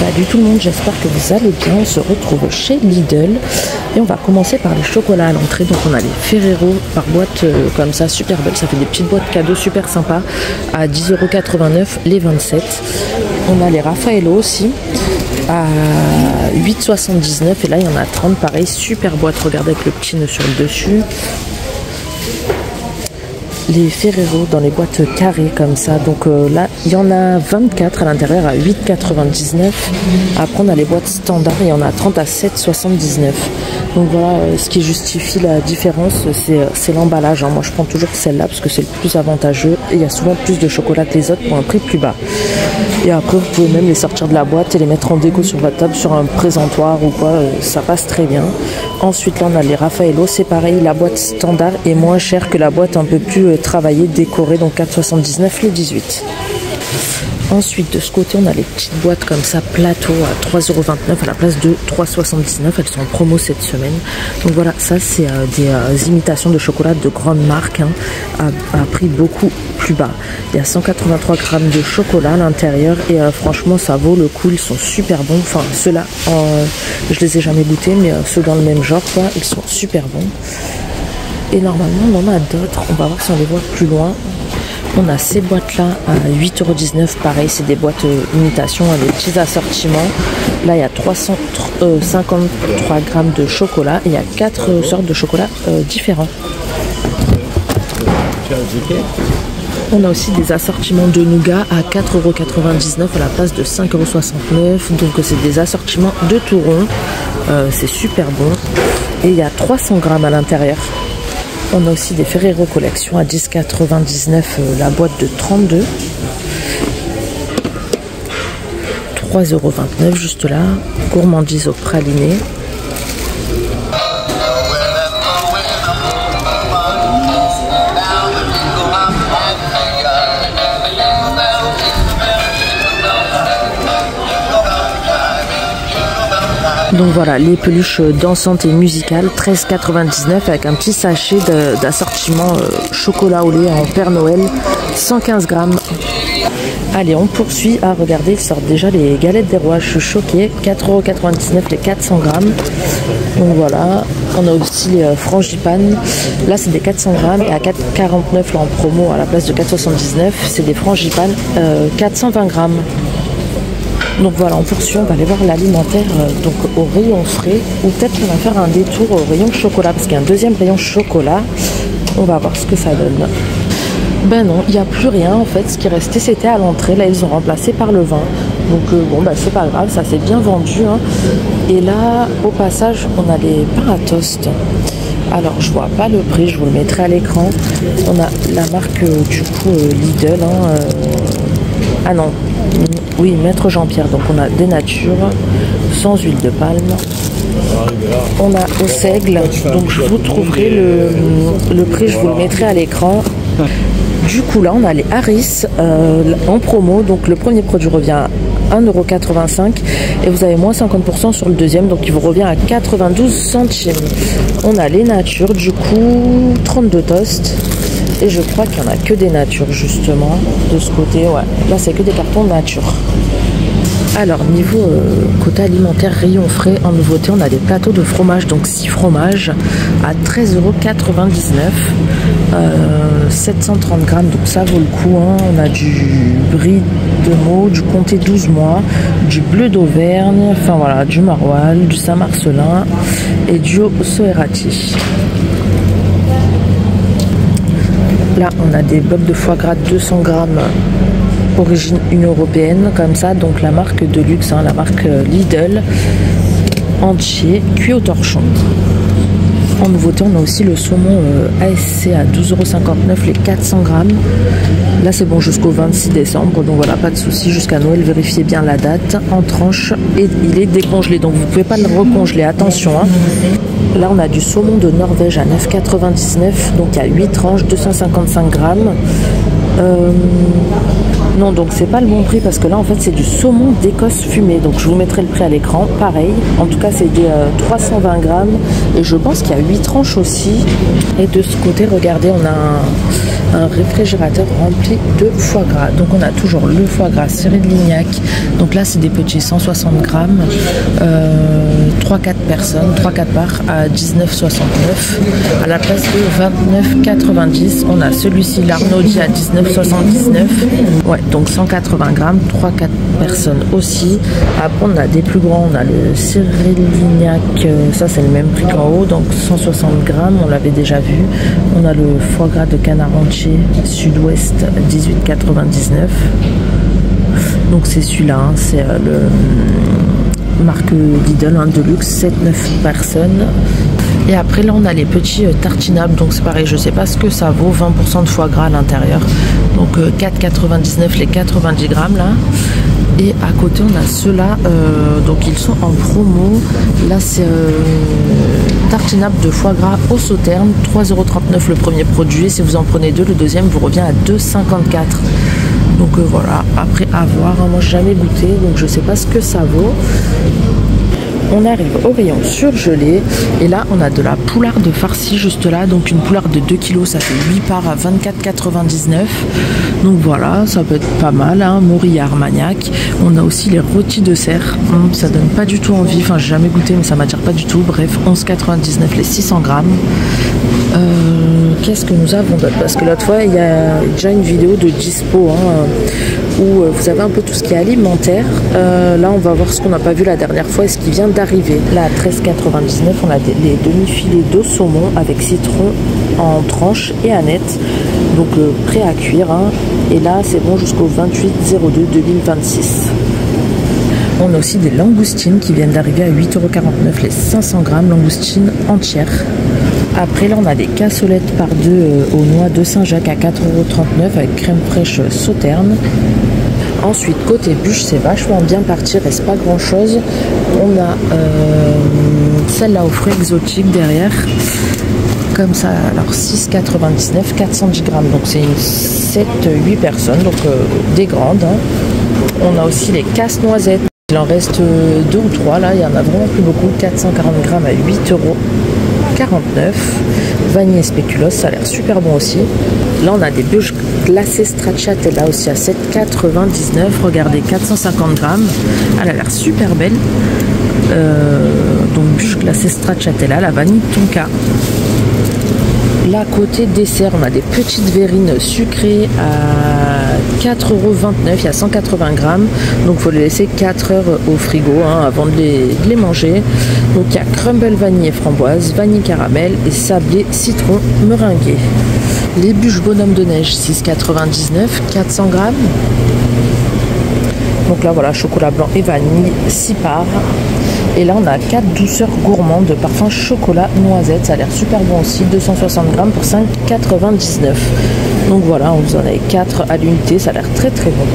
Salut tout le monde, j'espère que vous allez bien. On se retrouve chez Lidl et on va commencer par les chocolats à l'entrée. Donc on a les Ferrero par boîte comme ça, super belle. Ça fait des petites boîtes cadeaux super sympas à 10,89 € les 27. On a les Raffaello aussi à 8,79 € et là il y en a 30 pareil, super boîte, regardez avec le petit nœud sur le dessus. Les Ferrero dans les boîtes carrées comme ça, donc là il y en a 24 à l'intérieur à 8,99 €. Après on a les boîtes standards, il y en a 30 à 7,79 €. Donc voilà, ce qui justifie la différence c'est l'emballage, hein. Moi je prends toujours celle-là parce que c'est le plus avantageux et il y a souvent plus de chocolat que les autres pour un prix plus bas. Et après vous pouvez même les sortir de la boîte et les mettre en déco sur votre table, sur un présentoir ou quoi, ça passe très bien. Ensuite là on a les Raffaello, c'est pareil, la boîte standard est moins chère que la boîte un peu plus travaillée, décorée, donc 4,79 € les 18. Ensuite de ce côté on a les petites boîtes comme ça plateau à 3,29 € à la place de 3,79 €. Elles sont en promo cette semaine. Donc voilà, ça c'est des imitations de chocolat de grande marque, hein, à prix beaucoup plus bas. Il y a 183 grammes de chocolat à l'intérieur et franchement ça vaut le coup, ils sont super bons. Enfin ceux-là, je les ai jamais goûtés, mais ceux dans le même genre quoi, ils sont super bons. Et normalement on en a d'autres, on va voir si on les voit plus loin. On a ces boîtes-là à 8,19 €. Pareil, c'est des boîtes imitation, des petits assortiments. Là, il y a 353 grammes de chocolat et il y a 4 sortes de chocolat différents. On a aussi des assortiments de nougat à 4,99 € à la place de 5,69 €. Donc, c'est des assortiments de tout rond. C'est super bon. Et il y a 300 grammes à l'intérieur. On a aussi des Ferrero Collection à 10,99 € la boîte de 32. 3,29 € juste là. Gourmandise au praliné. Donc voilà, les peluches dansantes et musicales, 13,99 € avec un petit sachet d'assortiment chocolat au lait en Père Noël, 115 grammes. Allez, on poursuit. Ah, regardez, ils sortent déjà les galettes des rois, je suis choquée. 4,99 € les 400 grammes. Donc voilà, on a aussi les frangipane. Là, c'est des 400 grammes et à 4,49 € là en promo à la place de 4,79 €. C'est des frangipane 420 grammes. Donc voilà, on poursuit, on va aller voir l'alimentaire donc au rayon frais, ou peut-être qu'on va faire un détour au rayon chocolat parce qu'il y a un deuxième rayon chocolat. On va voir ce que ça donne. Ben non, il n'y a plus rien en fait, ce qui restait c'était à l'entrée, là ils ont remplacé par le vin. Donc bon bah c'est pas grave, ça s'est bien vendu, hein. Et là au passage on a les pains à toast. Alors je vois pas le prix, je vous le mettrai à l'écran. On a la marque du coup Lidl, hein, ah non, oui, Maître Jean-Pierre. Donc on a des natures sans huile de palme. On a au seigle, donc je vous trouverai le prix, je vous le mettrai à l'écran. Du coup là on a les Harris en promo, donc le premier produit revient à 1,85 € et vous avez moins 50% sur le deuxième, donc il vous revient à 92 centimes. On a les natures, du coup 32 toasts. Et je crois qu'il n'y en a que des natures justement de ce côté, ouais. Là c'est que des cartons nature. Alors niveau côté alimentaire, rayon frais, en nouveauté on a des plateaux de fromage, donc 6 fromages à 13,99 €, 730 grammes, donc ça vaut le coup, hein. On a du brie de Meaux, du comté 12 mois, du bleu d'Auvergne, enfin voilà, du maroilles, du Saint-Marcelin et du Soerati. Là, on a des blocs de foie gras 200 grammes, origine Union Européenne, comme ça. Donc la marque de luxe, hein, la marque Lidl, entier, cuit au torchon. En nouveauté, on a aussi le saumon ASC à 12,59 € les 400 grammes. Là, c'est bon jusqu'au 26 décembre. Donc voilà, pas de souci. Jusqu'à Noël, vérifiez bien la date. En tranche et il est décongelé. Donc vous ne pouvez pas le recongeler. Attention, hein. Là, on a du saumon de Norvège à 9,99 €. Donc il y a 8 tranches, 255 grammes. Non, donc c'est pas le bon prix parce que là en fait c'est du saumon d'Écosse fumé. Donc je vous mettrai le prix à l'écran, pareil. En tout cas c'est des 320 grammes et je pense qu'il y a 8 tranches aussi. Et de ce côté, regardez, on a un réfrigérateur rempli de foie gras. Donc on a toujours le foie gras Cyril Lignac. Donc là c'est des petits 160 grammes, 3-4 personnes, 3-4 parts à 19,69. À la place de 29,90, on a celui-ci l'Arnaudy à 19,79. Ouais, donc 180 grammes, 3-4 personnes aussi. Après on a des plus grands, on a le Cyril Lignac, ça c'est le même prix qu'en haut, donc 160 grammes, on l'avait déjà vu. On a le foie gras de canard entier Sud-Ouest 18,99. Donc c'est celui-là, hein, c'est le marque Lidl, hein, de luxe, 7-9 personnes. Et après là on a les petits tartinables, donc c'est pareil, je sais pas ce que ça vaut, 20% de foie gras à l'intérieur. Donc 4,99 les 90 grammes là. Et à côté on a ceux-là, donc ils sont en promo. Là c'est tartinable de foie gras au sauterne, 3,39 € le premier produit. Si vous en prenez deux, le deuxième vous revient à 2,54 €. Donc voilà, après à voir, hein, moi j'ai jamais goûté, donc je sais pas ce que ça vaut. On arrive au rayon surgelé et là on a de la poularde farcie juste là, donc une poularde de 2 kg, ça fait 8 parts à 24,99. donc voilà, ça peut être pas mal, hein. Morilla Armagnac. On a aussi les rôtis de cerf, ça donne pas du tout envie, enfin j'ai jamais goûté mais ça m'attire pas du tout. Bref, 11,99 les 600 grammes. Qu'est-ce que nous avons d'autre? Parce que l'autre fois il y a déjà une vidéo de dispo, hein, où vous avez un peu tout ce qui est alimentaire. Là on va voir ce qu'on n'a pas vu la dernière fois et ce qui vient d'arriver. Là à 13,99 on a les demi-filets de saumon avec citron en tranches et aneth, donc prêt à cuire, hein. Et là c'est bon jusqu'au 28/02/2026. On a aussi des langoustines qui viennent d'arriver à 8,49 € les 500 grammes, langoustines entières. Après là on a des cassolettes par deux aux noix de Saint-Jacques à 4,39 € avec crème fraîche sauterne. Ensuite côté bûche c'est vachement bien parti, reste pas grand chose. On a celle-là aux fruits exotiques derrière, comme ça, alors 6,99 410 grammes, donc c'est une 7-8 personnes, donc des grandes, hein. On a aussi les casse-noisettes, il en reste 2 ou 3 là, il y en a vraiment plus beaucoup, 440 grammes à 8,49 €. Vanille et spéculoos, ça a l'air super bon aussi. Là on a des bûches glacées stracciatella aussi à 7,99 €. Regardez, 450 grammes, elle a l'air super belle. Donc bûche glacée stracciatella, la vanille tonka. Là côté dessert on a des petites verrines sucrées à 4,29 €, il y a 180 grammes, donc il faut les laisser 4 heures au frigo, hein, avant de les manger. Donc il y a crumble vanille et framboise, vanille caramel et sablé citron meringué. Les bûches bonhomme de neige 6,99 400 grammes. Donc là voilà, chocolat blanc et vanille 6 parts. Et là on a 4 douceurs gourmandes de parfum chocolat noisette, ça a l'air super bon aussi, 260 grammes pour 5,99 €. Donc voilà, on vous en a 4 à l'unité, ça a l'air très très bon.